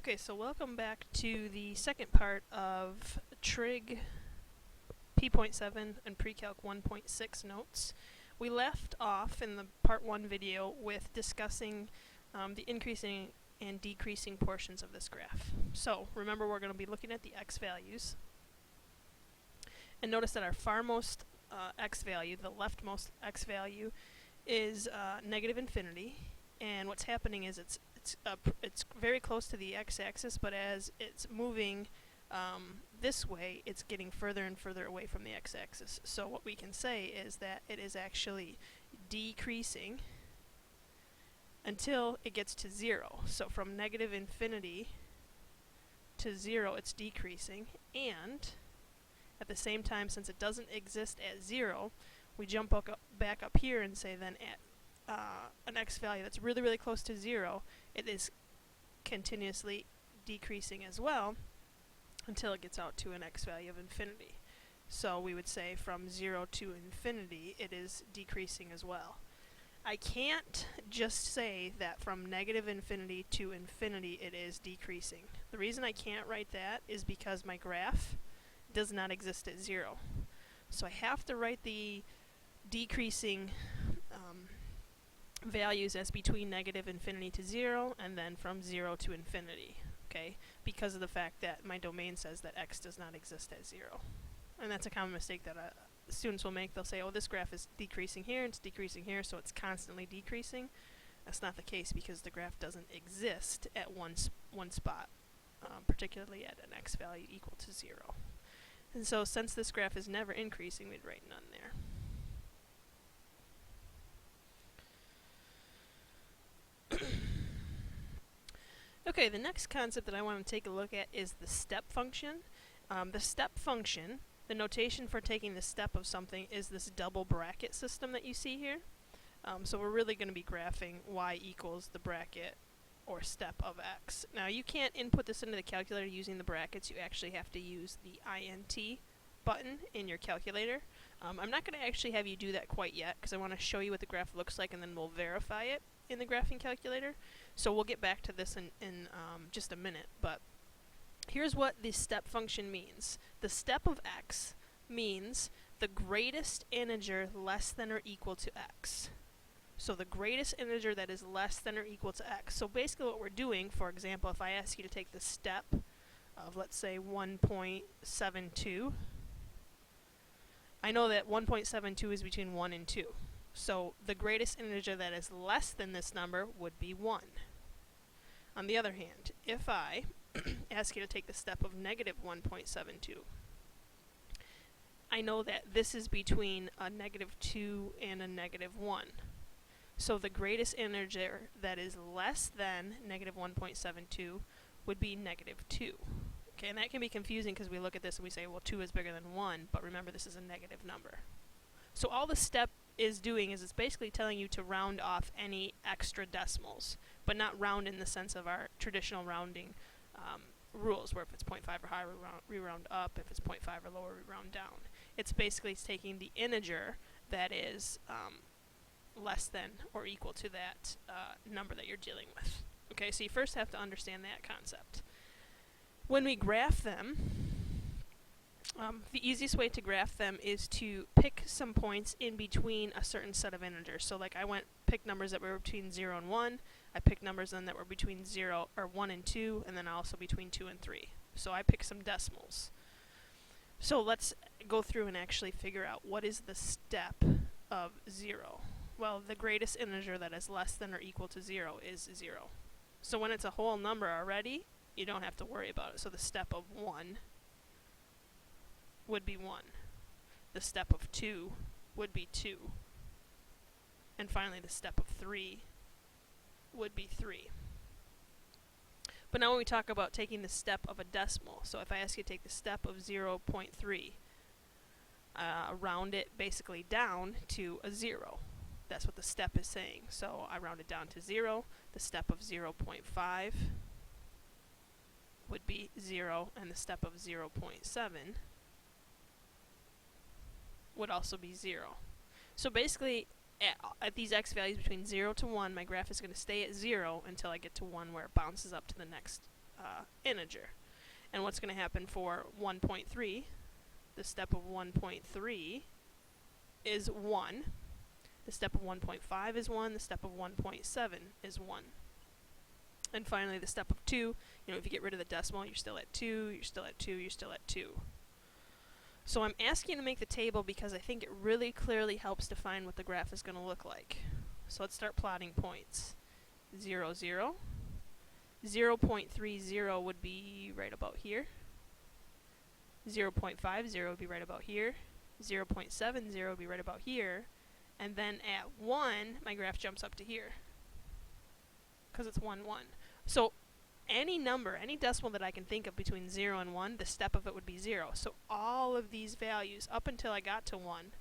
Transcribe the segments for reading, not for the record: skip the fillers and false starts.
Okay, so welcome back to the second part of Trig P.7 and Pre-Calc 1.6 notes. We left off in the part 1 video with discussing the increasing and decreasing portions of this graph. So remember, we're going to be looking at the x values. And notice that our farmost x value, the leftmost x value, is negative infinity. And what's happening is it's very close to the x-axis, but as it's moving this way, it's getting further and further away from the x-axis. So what we can say is that it is actually decreasing until it gets to 0. So from negative infinity to 0, it's decreasing, and at the same time, since it doesn't exist at 0, we jump back up here and say then at an x value that's really, really close to 0, it is continuously decreasing as well until it gets out to an x value of infinity. So we would say from 0 to infinity, it is decreasing as well. I can't just say that from negative infinity to infinity it is decreasing. The reason I can't write that is because my graph does not exist at 0. So I have to write the decreasing values as between negative infinity to 0 and then from 0 to infinity, okay? Because of the fact that my domain says that x does not exist at 0. And that's a common mistake that students will make. They'll say, oh, this graph is decreasing here, it's decreasing here, so it's constantly decreasing. That's not the case because the graph doesn't exist at one spot, particularly at an x value equal to 0. And so since this graph is never increasing, we'd write none there. Okay, the next concept that I want to take a look at is the step function. The step function, the notation for taking the step of something is this double bracket system that you see here. So we're really going to be graphing y equals the bracket or step of x. Now you can't input this into the calculator using the brackets. You actually have to use the int button in your calculator. I'm not going to actually have you do that quite yet because I want to show you what the graph looks like and then we'll verify it in the graphing calculator. So we'll get back to this in just a minute, but here's what the step function means. The step of x means the greatest integer less than or equal to x. So the greatest integer that is less than or equal to x. So basically what we're doing, for example, if I ask you to take the step of, let's say, 1.72, I know that 1.72 is between 1 and 2. So the greatest integer that is less than this number would be 1. On the other hand, if I ask you to take the step of negative 1.72, I know that this is between a negative 2 and a negative 1. So the greatest integer that is less than negative 1.72 would be negative 2. Okay, and that can be confusing because we look at this and we say, well, 2 is bigger than 1, but remember this is a negative number. So all the step is doing is it's basically telling you to round off any extra decimals, but not round in the sense of our traditional rounding rules, where if it's 0.5 or higher, we round up, if it's 0.5 or lower, we round down. It's basically taking the integer that is less than or equal to that number that you're dealing with. Okay, so you first have to understand that concept. When we graph them, the easiest way to graph them is to pick some points in between a certain set of integers. So like I picked numbers that were between 0 and 1, I picked numbers then that were between 1 and 2, and then also between 2 and 3. So I picked some decimals. So let's go through and actually figure out what is the step of 0. Well, the greatest integer that is less than or equal to 0 is 0. So when it's a whole number already, you don't have to worry about it. So the step of 1 would be 1. The step of 2 would be 2. And finally the step of 3 would be 3. But now when we talk about taking the step of a decimal, so if I ask you to take the step of 0.3, round it basically down to a 0. That's what the step is saying. So I round it down to 0. The step of 0.5 would be 0, and the step of 0.7 would also be 0. So basically, at these x values between 0 to 1, my graph is going to stay at 0 until I get to 1, where it bounces up to the next integer. And what's going to happen for 1.3, the step of 1.3 is 1. The step of 1.5 is 1. The step of 1.7 is 1. And finally, the step of 2, you know, if you get rid of the decimal, you're still at 2, you're still at 2, you're still at 2. So I'm asking you to make the table because I think it really clearly helps define what the graph is going to look like. So let's start plotting points. 0, 0. 0.30 would be right about here. 0.50 would be right about here. 0.70 would be right about here. And then at 1, my graph jumps up to here, because it's 1, 1. So any number, any decimal that I can think of between 0 and 1, the step of it would be 0. So all of these values up until I got to 1.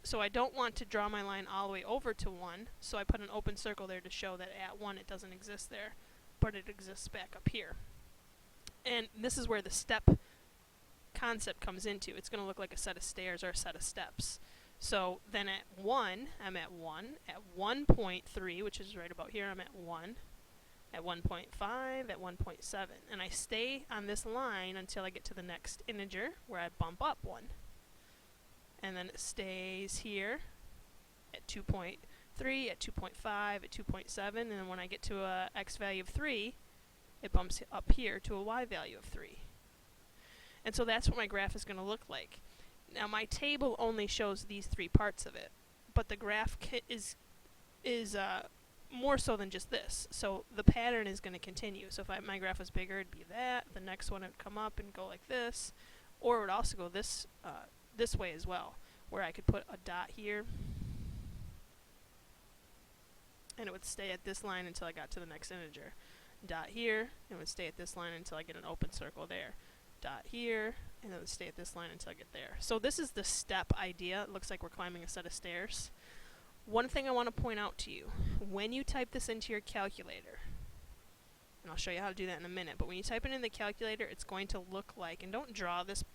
So I don't want to draw my line all the way over to 1, so I put an open circle there to show that at 1 it doesn't exist there, but it exists back up here. And this is where the step concept comes into. It's going to look like a set of stairs or a set of steps. So then at 1, I'm at 1. At 1.3, which is right about here, I'm at 1. At 1.5, at 1.7. And I stay on this line until I get to the next integer, where I bump up 1. And then it stays here at 2.3, at 2.5, at 2.7, and then when I get to a x value of 3, it bumps up here to a y value of 3. And so that's what my graph is going to look like. Now my table only shows these 3 parts of it, but the graph is more so than just this. So the pattern is going to continue. So if my graph was bigger, it'd be that. The next one would come up and go like this, or it would also go this this way as well, where I could put a dot here, and it would stay at this line until I got to the next integer. Dot here, and it would stay at this line until I get an open circle there. Dot here, and it would stay at this line until I get there. So this is the step idea. It looks like we're climbing a set of stairs. One thing I want to point out to you, when you type this into your calculator, and I'll show you how to do that in a minute, but when you type it in the calculator, it's going to look like, and don't draw this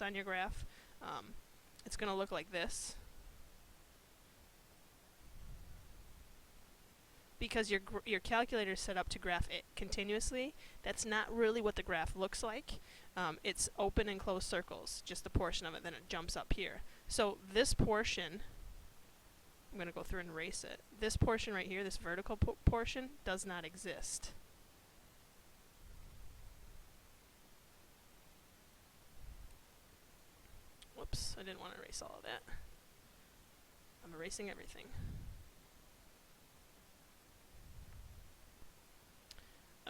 on your graph, it's going to look like this. Because your calculator is set up to graph it continuously, that's not really what the graph looks like. It's open and closed circles, just a portion of it, then it jumps up here. So this portion, I'm going to go through and erase it. This portion right here, this vertical portion, does not exist. Whoops, I didn't want to erase all of that. I'm erasing everything.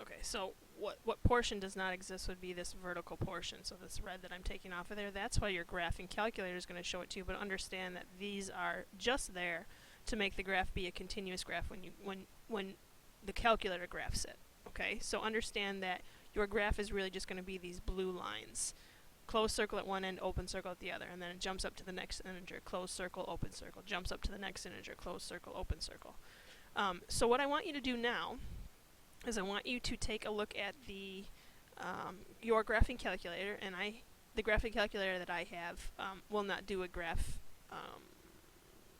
Okay, so what portion does not exist would be this vertical portion. So this red that I'm taking off of there, that's why your graphing calculator is going to show it to you, but understand that these are just there to make the graph be a continuous graph when the calculator graphs it. Okay, so understand that your graph is really just going to be these blue lines. Closed circle at one end, open circle at the other, and then it jumps up to the next integer, closed circle, open circle, jumps up to the next integer, closed circle, open circle. So what I want you to do now is I want you to take a look at the your graphing calculator, and the graphing calculator that I have will not do a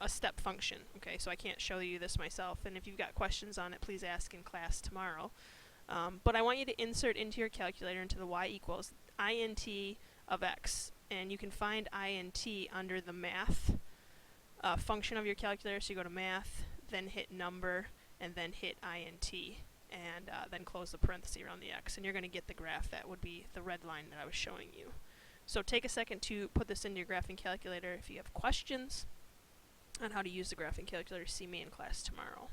step function. Okay, so I can't show you this myself, and if you've got questions on it, please ask in class tomorrow. But I want you to insert into your calculator, into the y equals int of x, and you can find int under the math function of your calculator. So you go to math, then hit number, and then hit int, and then close the parenthesis around the x, and you're going to get the graph that would be the red line that I was showing you. So take a second to put this into your graphing calculator. If you have questions on how to use the graphing calculator, see me in class tomorrow.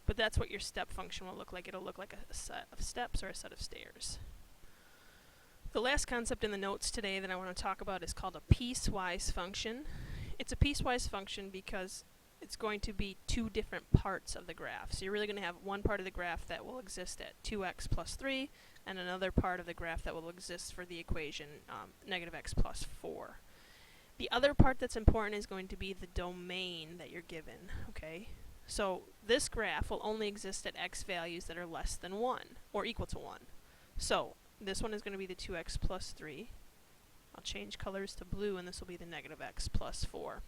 But that's what your step function will look like. It'll look like a set of steps or a set of stairs. The last concept in the notes today that I want to talk about is called a piecewise function. It's a piecewise function because it's going to be 2 different parts of the graph. So you're really going to have one part of the graph that will exist at 2x plus 3, and another part of the graph that will exist for the equation negative x plus 4. The other part that's important is going to be the domain that you're given. Okay, so this graph will only exist at x values that are less than 1 or equal to 1. So this one is going to be the 2x plus 3. I'll change colors to blue, and this will be the negative x plus 4.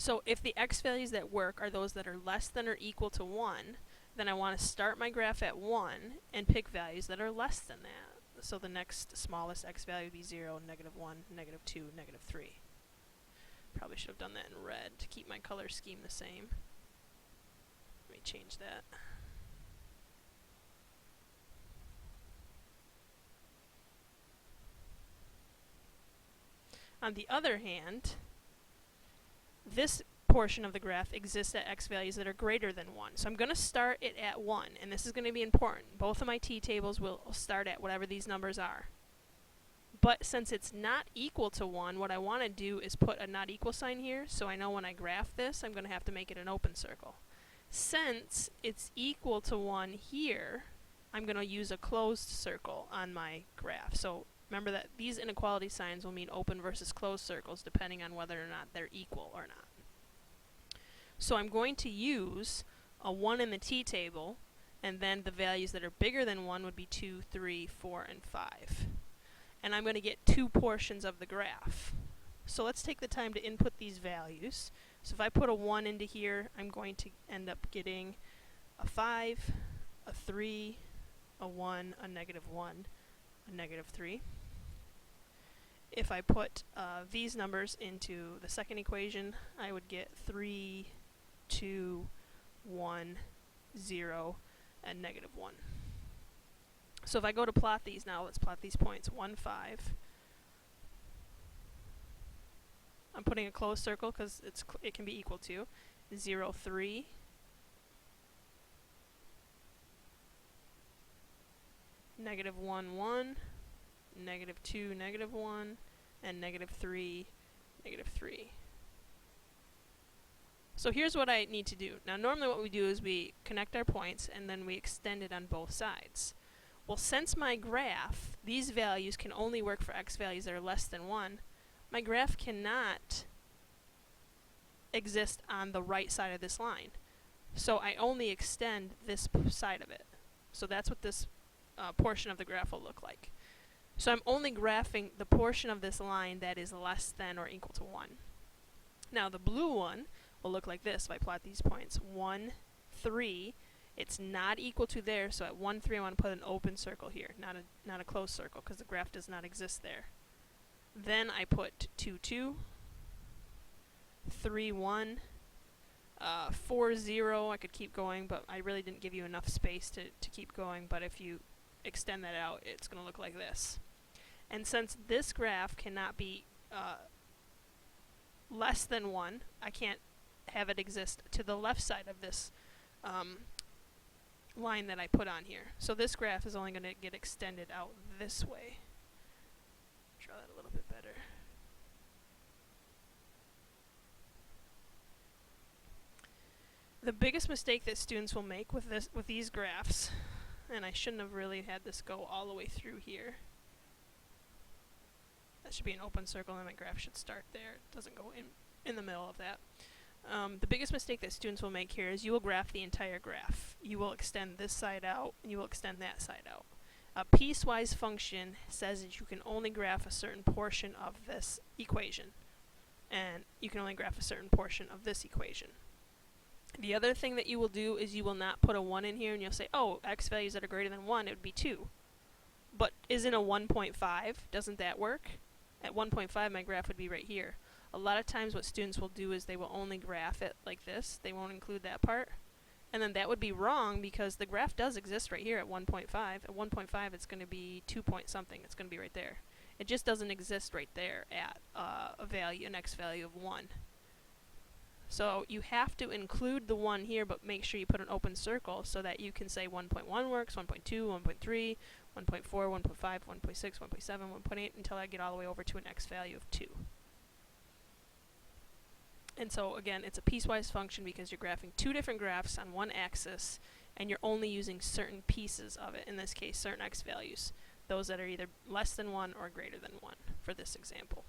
So if the x values that work are those that are less than or equal to 1, then I want to start my graph at 1 and pick values that are less than that. So the next smallest x value would be 0, -1, -2, -3. Probably should have done that in red to keep my color scheme the same. Let me change that. On the other hand, this portion of the graph exists at x values that are greater than 1. So I'm going to start it at 1, and this is going to be important. Both of my t-tables will start at whatever these numbers are. But since it's not equal to 1, what I want to do is put a not equal sign here, so I know when I graph this, I'm going to have to make it an open circle. Since it's equal to 1 here, I'm going to use a closed circle on my graph. So remember that these inequality signs will mean open versus closed circles depending on whether or not they're equal or not. So I'm going to use a 1 in the t-table, and then the values that are bigger than 1 would be 2, 3, 4, and 5. And I'm going to get two portions of the graph. So let's take the time to input these values. So if I put a 1 into here, I'm going to end up getting a 5, a 3, a 1, a -1, a -3. If I put these numbers into the second equation, I would get 3, 2, 1, 0, and -1. So if I go to plot these now, let's plot these points. 1, 5. I'm putting a closed circle because it can be equal to 0, 3, -1, 1, -2, -1, and -3, -3. So here's what I need to do. Now normally what we do is we connect our points and then we extend it on both sides. Well, since my graph, these values can only work for x values that are less than 1, my graph cannot exist on the right side of this line. So I only extend this side of it. So that's what this portion of the graph will look like. So I'm only graphing the portion of this line that is less than or equal to 1. Now the blue one will look like this if I plot these points. 1, 3, it's not equal to there, so at 1, 3 I want to put an open circle here, not a closed circle, because the graph does not exist there. Then I put 2, 2, 3, 1, 4, 0, I could keep going, but I really didn't give you enough space to keep going, but if you extend that out, it's going to look like this. And since this graph cannot be less than 1, I can't have it exist to the left side of this line that I put on here. So this graph is only going to get extended out this way. Draw that a little bit better. The biggest mistake that students will make with these graphs, and I shouldn't have really had this go all the way through here. That should be an open circle and my graph should start there. It doesn't go in the middle of that. The biggest mistake that students will make here is you will graph the entire graph. You will extend this side out and you will extend that side out. A piecewise function says that you can only graph a certain portion of this equation, and you can only graph a certain portion of this equation. The other thing that you will do is you will not put a 1 in here and you'll say, oh, x values that are greater than 1, it would be 2. But isn't a 1.5, doesn't that work? At 1.5 my graph would be right here. A lot of times what students will do is they will only graph it like this. They won't include that part. And then that would be wrong because the graph does exist right here at 1.5. At 1.5 it's going to be 2 point something. It's going to be right there. It just doesn't exist right there at an x value of 1. So you have to include the 1 here, but make sure you put an open circle so that you can say 1.1 works, 1.2, 1.3, 1.4, 1.5, 1.6, 1.7, 1.8 until I get all the way over to an x value of 2. And so again, it's a piecewise function because you're graphing two different graphs on one axis and you're only using certain pieces of it, in this case certain x values, those that are either less than 1 or greater than 1 for this example.